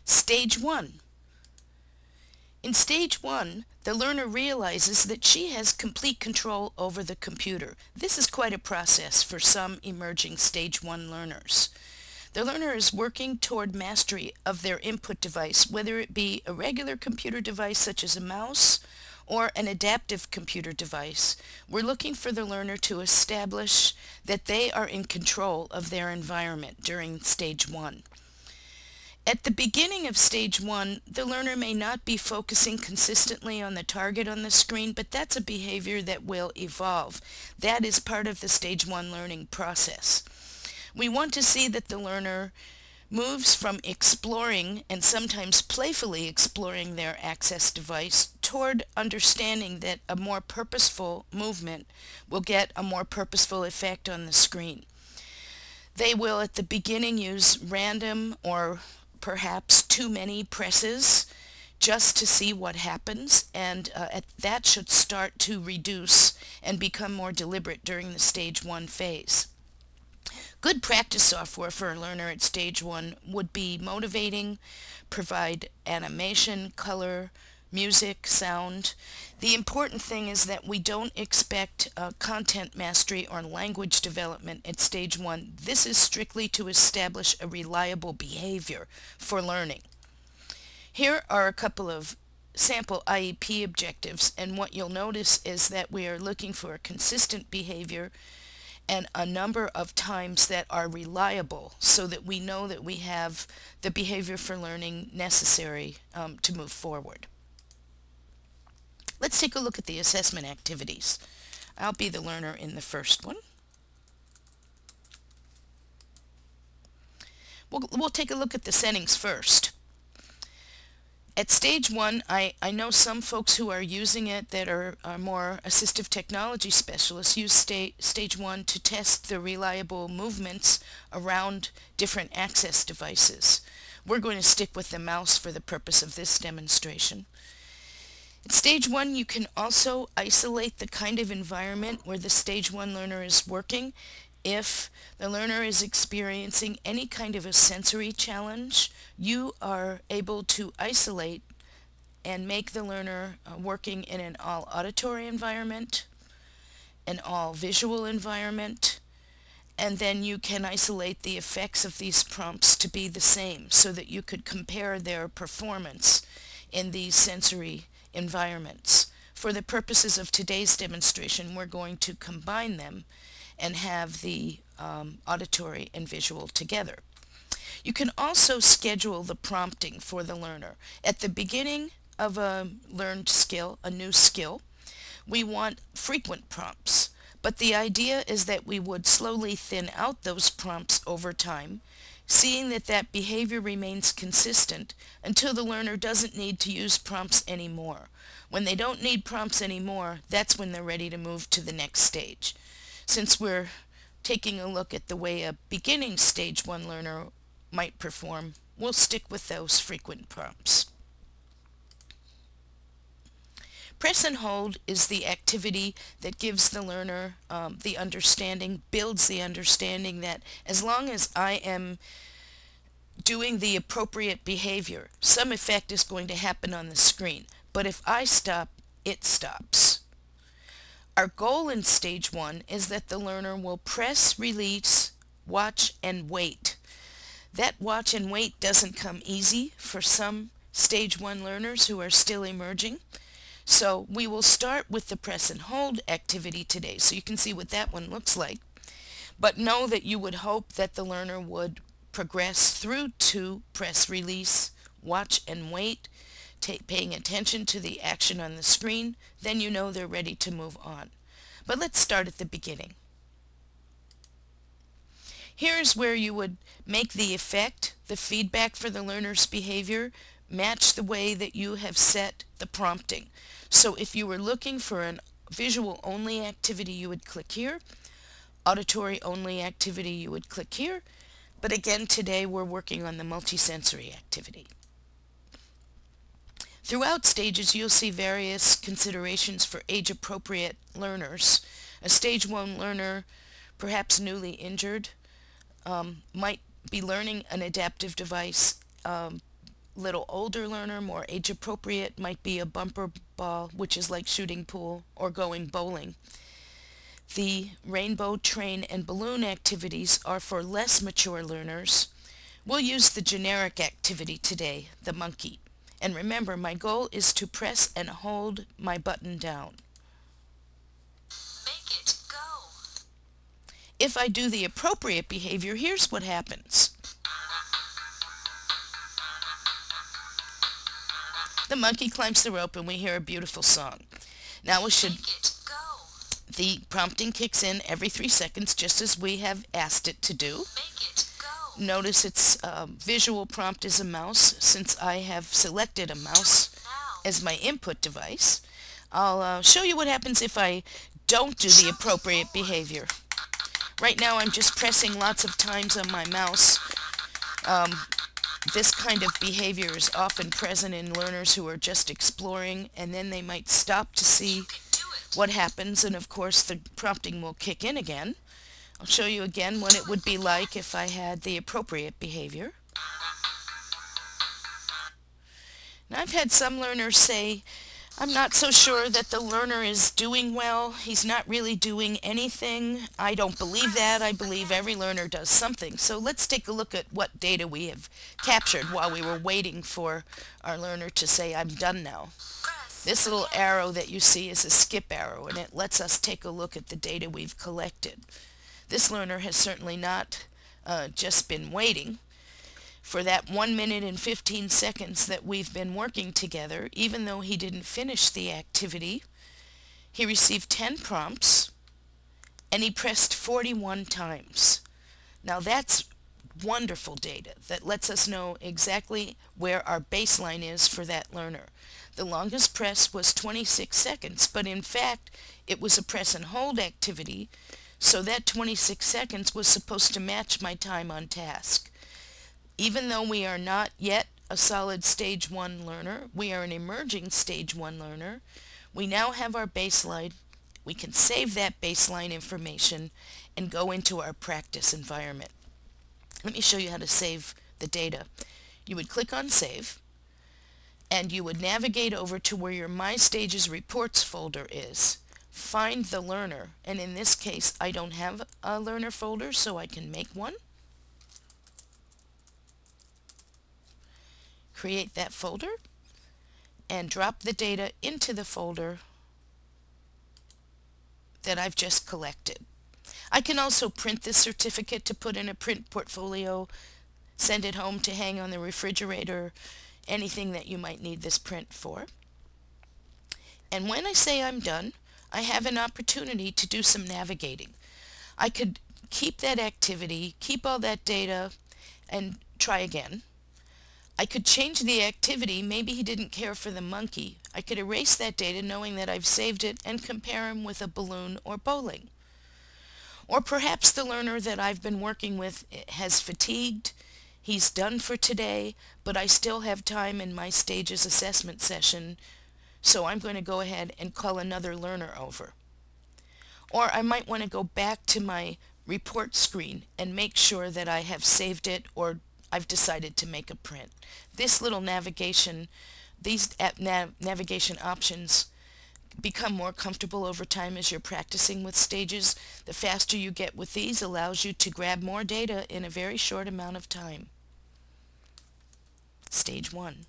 Stage 1. In stage 1, the learner realizes that she has complete control over the computer. This is quite a process for some emerging stage 1 learners. The learner is working toward mastery of their input device, whether it be a regular computer device such as a mouse or an adaptive computer device. We're looking for the learner to establish that they are in control of their environment during stage 1. At the beginning of stage 1, the learner may not be focusing consistently on the target on the screen, but that's a behavior that will evolve. That is part of the stage 1 learning process. We want to see that the learner moves from exploring and sometimes playfully exploring their access device toward understanding that a more purposeful movement will get a more purposeful effect on the screen. They will at the beginning use random or perhaps too many presses just to see what happens, and that should start to reduce and become more deliberate during the stage 1 phase. Good practice software for a learner at stage 1 would be motivating, provide animation, color, music, sound. The important thing is that we don't expect content mastery or language development at stage 1. This is strictly to establish a reliable behavior for learning. Here are a couple of sample IEP objectives, and what you'll notice is that we are looking for a consistent behavior and a number of times that are reliable so that we know that we have the behavior for learning necessary to move forward. Let's take a look at the assessment activities. I'll be the learner in the first one. We'll take a look at the settings first. At stage 1, I know some folks who are using it that are more assistive technology specialists use stage 1 to test the reliable movements around different access devices. We're going to stick with the mouse for the purpose of this demonstration. At stage 1, you can also isolate the kind of environment where the stage 1 learner is working. If the learner is experiencing any kind of a sensory challenge, you are able to isolate and make the learner working in an all auditory environment, an all visual environment, and then you can isolate the effects of these prompts to be the same so that you could compare their performance in these sensory environments. For the purposes of today's demonstration, we're going to combine them and have the auditory and visual together. You can also schedule the prompting for the learner. At the beginning of a learned skill, a new skill, we want frequent prompts, but the idea is that we would slowly thin out those prompts over time, seeing that that behavior remains consistent until the learner doesn't need to use prompts anymore. When they don't need prompts anymore, that's when they're ready to move to the next stage. Since we're taking a look at the way a beginning stage 1 learner might perform, we'll stick with those frequent prompts. Press and hold is the activity that gives the learner the understanding, builds the understanding that as long as I am doing the appropriate behavior, some effect is going to happen on the screen. But if I stop, it stops. Our goal in stage 1 is that the learner will press, release, watch, and wait. That watch and wait doesn't come easy for some stage 1 learners who are still emerging. So we will start with the press and hold activity today, so you can see what that one looks like. But know that you would hope that the learner would progress through to press, release, watch, and wait, paying attention to the action on the screen. Then you know they're ready to move on. But let's start at the beginning. Here's where you would make the effect, the feedback for the learner's behavior, match the way that you have set the prompting. So if you were looking for an visual only activity, you would click here. Auditory only activity, you would click here. But again, today we're working on the multisensory activity. Throughout stages, you'll see various considerations for age-appropriate learners. A stage 1 learner, perhaps newly injured, might be learning an adaptive device little older learner, more age appropriate, might be a bumper ball, which is like shooting pool or going bowling. The rainbow, train, and balloon activities are for less mature learners. We'll use the generic activity today, the monkey. And remember, my goal is to press and hold my button down. Make it go. If I do the appropriate behavior, here's what happens. The monkey climbs the rope and we hear a beautiful song. Now Make it go. the prompting kicks in every 3 seconds just as we have asked it to do. Make it go. Notice its visual prompt is a mouse. Since I have selected a mouse Now. as my input device, I'll show you what happens if I don't do the appropriate behavior. Right now I'm just pressing lots of times on my mouse. This kind of behavior is often present in learners who are just exploring, and then they might stop to see You can do it. what happens, and of course the prompting will kick in again. I'll show you again what it would be like if I had the appropriate behavior. Now I've had some learners say, I'm not so sure that the learner is doing well. He's not really doing anything. I don't believe that. I believe every learner does something. So let's take a look at what data we have captured while we were waiting for our learner to say, I'm done now. Press. This little arrow that you see is a skip arrow, and it lets us take a look at the data we've collected. This learner has certainly not just been waiting. For that 1 minute and 15 seconds that we've been working together, even though he didn't finish the activity, he received 10 prompts and he pressed 41 times. Now that's wonderful data that lets us know exactly where our baseline is for that learner. The longest press was 26 seconds, but in fact it was a press and hold activity, so that 26 seconds was supposed to match my time on task. Even though we are not yet a solid stage 1 learner, we are an emerging stage 1 learner. We now have our baseline. We can save that baseline information and go into our practice environment. Let me show you how to save the data. You would click on Save, and you would navigate over to where your My Stages Reports folder is. Find the learner, and in this case I don't have a learner folder, so I can make one. Create that folder and drop the data into the folder that I've just collected. I can also print this certificate to put in a print portfolio, send it home to hang on the refrigerator, anything that you might need this print for. And when I say I'm done, I have an opportunity to do some navigating. I could keep that activity, keep all that data, and try again. I could change the activity. Maybe he didn't care for the monkey. I could erase that data knowing that I've saved it and compare him with a balloon or bowling. Or perhaps the learner that I've been working with has fatigued. He's done for today, but I still have time in my stages assessment session, so I'm going to go ahead and call another learner over. Or I might want to go back to my report screen and make sure that I have saved it, or I've decided to make a print. This little navigation, these navigation options become more comfortable over time as you're practicing with stages. The faster you get with these allows you to grab more data in a very short amount of time. Stage 1.